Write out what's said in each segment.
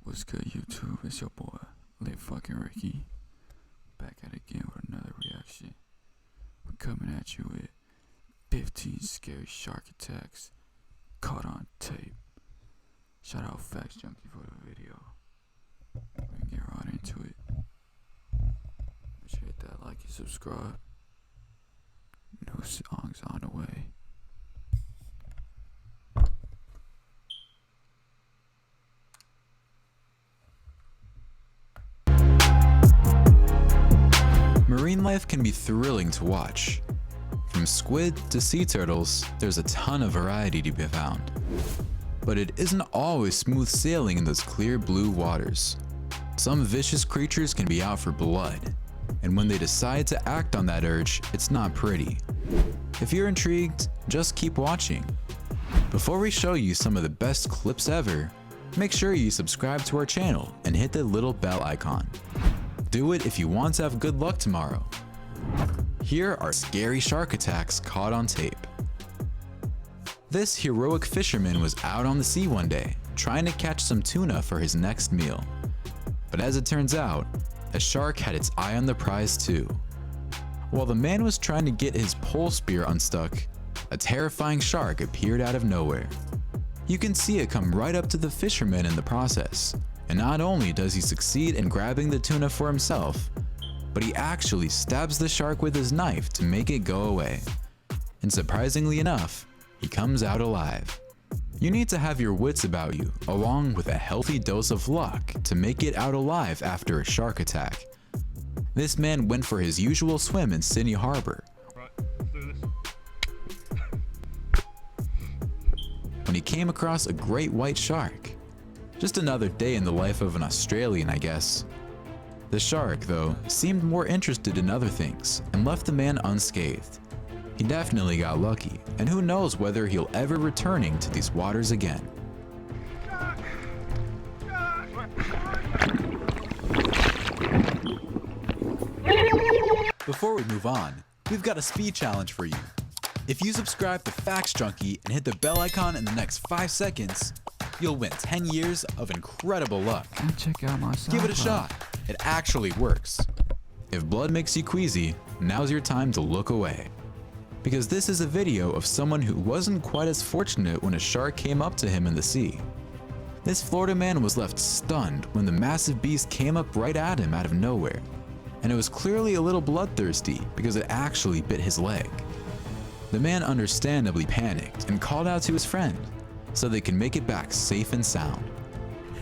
What's good, YouTube? It's your boy, wrathfulricky, back at it again with another reaction. We're coming at you with 15 scary shark attacks caught on tape. Shout out Facts Junkie for the video. We can get right into it. Make sure you hit that like and subscribe. New songs on the way. Marine life can be thrilling to watch. From squid to sea turtles, there's a ton of variety to be found. But it isn't always smooth sailing in those clear blue waters. Some vicious creatures can be out for blood, and when they decide to act on that urge, it's not pretty. If you're intrigued, just keep watching. Before we show you some of the best clips ever, make sure you subscribe to our channel and hit the little bell icon. Do it if you want to have good luck tomorrow. Here are scary shark attacks caught on tape. This heroic fisherman was out on the sea one day, trying to catch some tuna for his next meal. But as it turns out, a shark had its eye on the prize too. While the man was trying to get his pole spear unstuck, a terrifying shark appeared out of nowhere. You can see it come right up to the fisherman in the process. And not only does he succeed in grabbing the tuna for himself, but he actually stabs the shark with his knife to make it go away. And surprisingly enough, he comes out alive. You need to have your wits about you, along with a healthy dose of luck to make it out alive after a shark attack. This man went for his usual swim in Sydney Harbor. Right, let's do this. When he came across a great white shark. Just another day in the life of an Australian, I guess. The shark, though, seemed more interested in other things and left the man unscathed. He definitely got lucky, and who knows whether he'll ever returning to these waters again. Before we move on, we've got a speed challenge for you. If you subscribe to Facts Junkie and hit the bell icon in the next 5 seconds, you'll win 10 years of incredible luck. And check out my soundcloud. Give it a shot. It actually works. If blood makes you queasy, now's your time to look away. Because this is a video of someone who wasn't quite as fortunate when a shark came up to him in the sea. This Florida man was left stunned when the massive beast came up right at him out of nowhere. And it was clearly a little bloodthirsty because it actually bit his leg. The man understandably panicked and called out to his friend, so they can make it back safe and sound.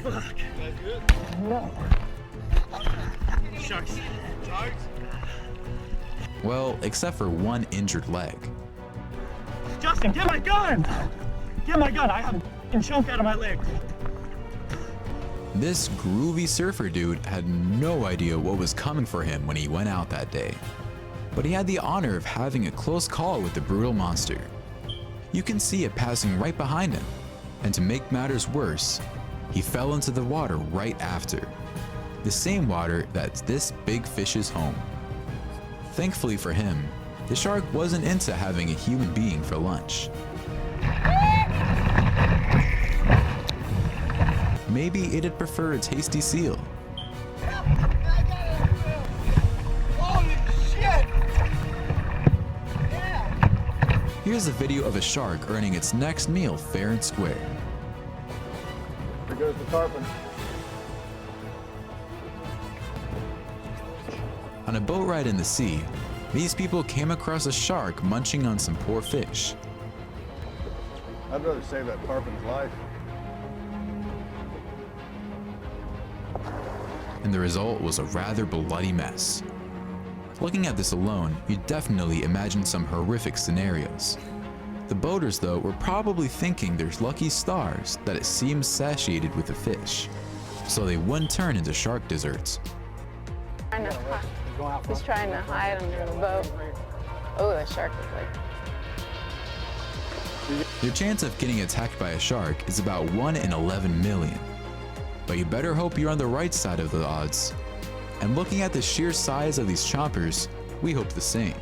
Fuck. That's good? No. Sharks. Sharks? Well, except for one injured leg. Justin, get my gun! Get my gun, I have a chunk out of my leg. This groovy surfer dude had no idea what was coming for him when he went out that day. But he had the honor of having a close call with the brutal monster. You can see it passing right behind him, and to make matters worse, he fell into the water right after. The same water that's this big fish's home. Thankfully for him, the shark wasn't into having a human being for lunch. Maybe it'd prefer a tasty seal. Here's a video of a shark earning its next meal fair and square. There goes the tarpon. On a boat ride in the sea, these people came across a shark munching on some poor fish. I'd rather save that tarpon's life. And the result was a rather bloody mess. Looking at this alone, you'd definitely imagine some horrific scenarios. The boaters, though, were probably thinking their lucky stars that it seems satiated with the fish, so they wouldn't turn into shark desserts. He's trying to hide under the boat. Oh, the shark is like... Your chance of getting attacked by a shark is about 1 in 11 million. But you better hope you're on the right side of the odds. And looking at the sheer size of these chompers, we hope the same.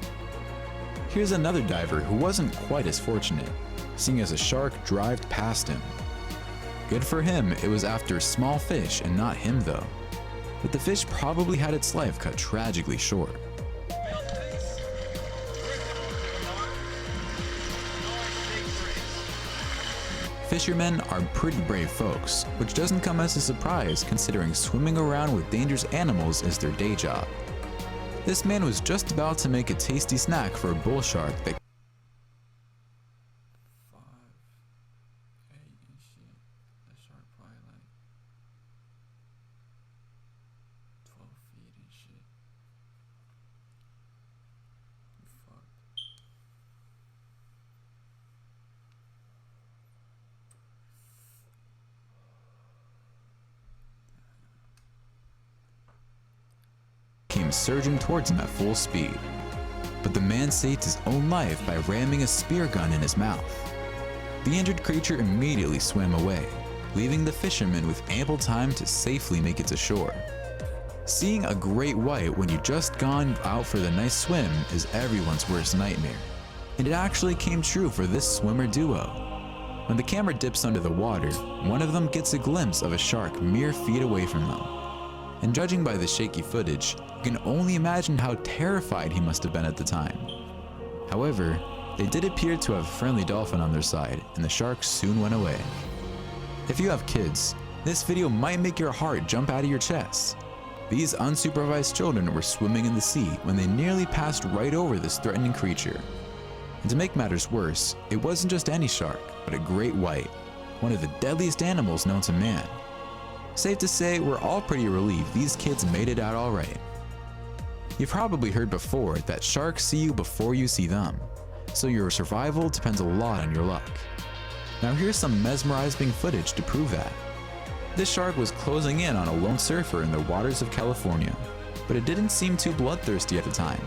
Here's another diver who wasn't quite as fortunate, seeing as a shark drived past him. Good for him, it was after small fish and not him though. But the fish probably had its life cut tragically short. Fishermen are pretty brave folks, which doesn't come as a surprise considering swimming around with dangerous animals is their day job. This man was just about to make a tasty snack for a bull shark that 5, 8 and shit. That shark probably like 12 feet and shit. Fuck. came surging towards him at full speed. But the man saved his own life by ramming a spear gun in his mouth. The injured creature immediately swam away, leaving the fisherman with ample time to safely make it to shore. Seeing a great white when you just gone out for the nice swim is everyone's worst nightmare. And it actually came true for this swimmer duo. When the camera dips under the water, one of them gets a glimpse of a shark mere feet away from them. And judging by the shaky footage, you can only imagine how terrified he must have been at the time. However, they did appear to have a friendly dolphin on their side, and the shark soon went away. If you have kids, this video might make your heart jump out of your chest. These unsupervised children were swimming in the sea when they nearly passed right over this threatening creature. And to make matters worse, it wasn't just any shark, but a great white, one of the deadliest animals known to man. Safe to say, we're all pretty relieved these kids made it out alright. You've probably heard before that sharks see you before you see them, so your survival depends a lot on your luck. Now here's some mesmerizing footage to prove that. This shark was closing in on a lone surfer in the waters of California, but it didn't seem too bloodthirsty at the time.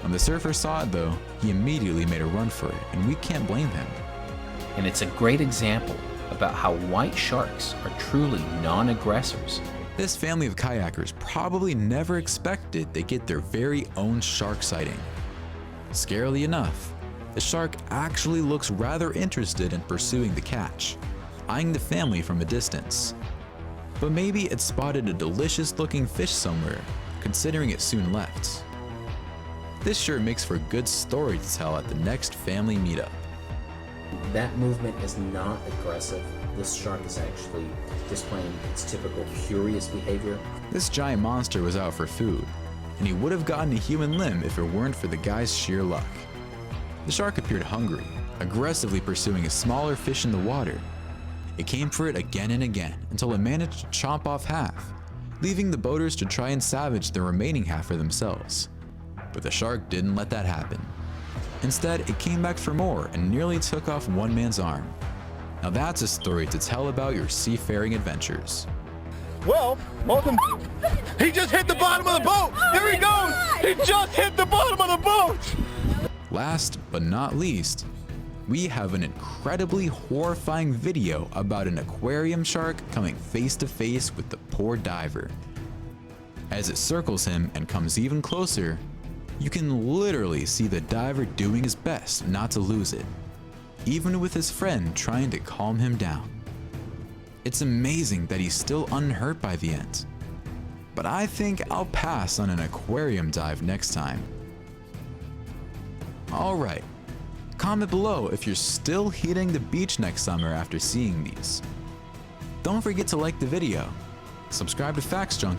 When the surfer saw it though, he immediately made a run for it, and we can't blame him. And it's a great example about how white sharks are truly non-aggressors. This family of kayakers probably never expected they'd get their very own shark sighting. Scarily enough, the shark actually looks rather interested in pursuing the catch, eyeing the family from a distance. But maybe it spotted a delicious looking fish somewhere, considering it soon left. This sure makes for a good story to tell at the next family meetup. That movement is not aggressive. This shark is actually displaying its typical curious behavior. This giant monster was out for food, and he would have gotten a human limb if it weren't for the guy's sheer luck. The shark appeared hungry, aggressively pursuing a smaller fish in the water. It came for it again and again until it managed to chomp off half, leaving the boaters to try and salvage the remaining half for themselves. But the shark didn't let that happen. Instead, it came back for more and nearly took off one man's arm. Now that's a story to tell about your seafaring adventures. Well, welcome. He just hit the bottom of the boat. There he goes. He just hit the bottom of the boat. Last but not least, we have an incredibly horrifying video about an aquarium shark coming face to face with the poor diver. As it circles him and comes even closer, you can literally see the diver doing his best not to lose it, even with his friend trying to calm him down. It's amazing that he's still unhurt by the end, but I think I'll pass on an aquarium dive next time. Alright, comment below if you're still hitting the beach next summer after seeing these. Don't forget to like the video, subscribe to Facts Junkie,